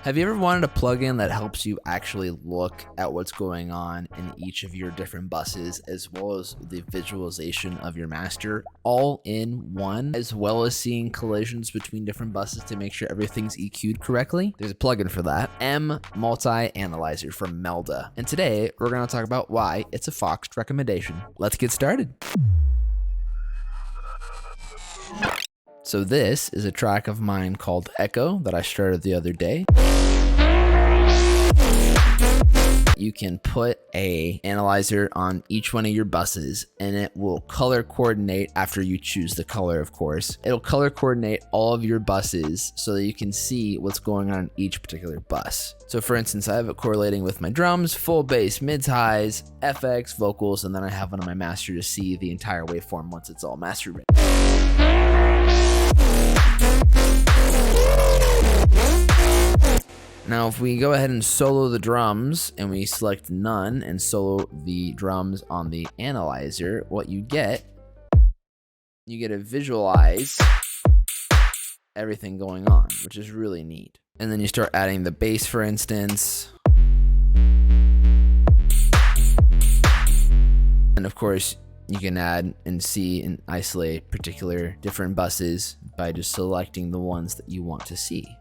Have you ever wanted a plugin that helps you actually look at what's going on in each of your different buses, as well as the visualization of your master all in one, as well as seeing collisions between different buses to make sure everything's EQ'd correctly? There's a plugin for that, MMultiAnalyzer from Melda. And today we're going to talk about why it's a Foxed recommendation. Let's get started. So this is a track of mine called Echo that I started the other day. You can put a analyzer on each one of your buses and it will color coordinate after you choose the color, of course. It'll color coordinate all of your buses so that you can see what's going on each particular bus. So for instance, I have it correlating with my drums, full bass, mids, highs, FX, vocals, and then I have one on my master to see the entire waveform once it's all mastered. Now, if we go ahead and solo the drums and we select none and solo the drums on the analyzer, what you get to visualize everything going on, which is really neat. And then you start adding the bass, for instance. And of course, you can add and see and isolate particular different buses by just selecting the ones that you want to see.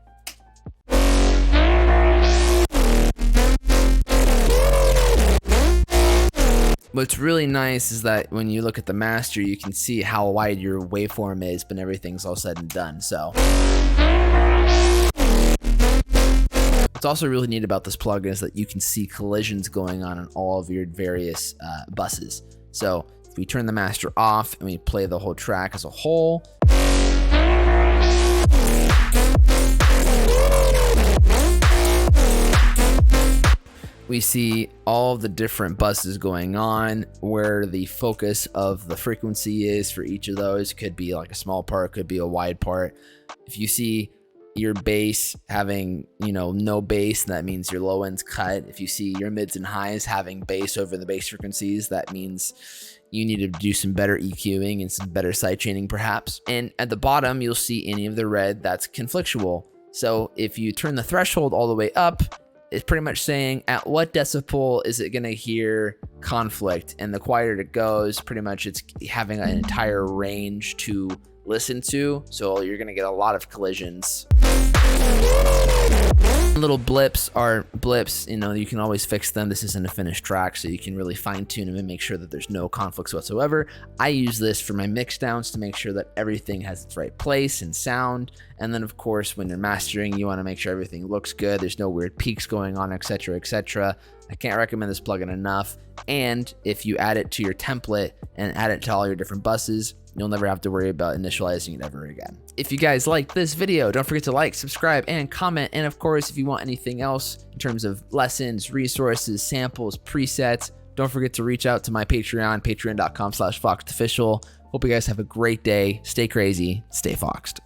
What's really nice is that when you look at the master, you can see how wide your waveform is, but everything's all said and done. So what's also really neat about this plugin is that you can see collisions going on in all of your various buses. So if we turn the master off and we play the whole track as a whole, we see all the different buses going on, where the focus of the frequency is for each of those. Could be like a small part, could be a wide part. If you see your bass having, no bass, that means your low end's cut. If you see your mids and highs having bass over the bass frequencies, that means you need to do some better EQing and some better sidechaining perhaps. And at the bottom, you'll see any of the red that's conflictual. So if you turn the threshold all the way up, it's pretty much saying at what decibel is it going to hear conflict, and the quieter it goes, pretty much it's having an entire range to listen to, so you're going to get a lot of collisions. Little blips are blips, you can always fix them. This isn't a finished track, so you can really fine tune them and make sure that there's no conflicts whatsoever. I use this for my mixdowns to make sure that everything has its right place and sound. And then of course, when you're mastering, you want to make sure everything looks good. There's no weird peaks going on, etc., etc. I can't recommend this plugin enough. And if you add it to your template and add it to all your different buses, you'll never have to worry about initializing it ever again. If you guys like this video, don't forget to like, subscribe, and comment. And of course, if you want anything else in terms of lessons, resources, samples, presets, don't forget to reach out to my Patreon, patreon.com/foxedofficial. Hope you guys have a great day. Stay crazy, stay foxed.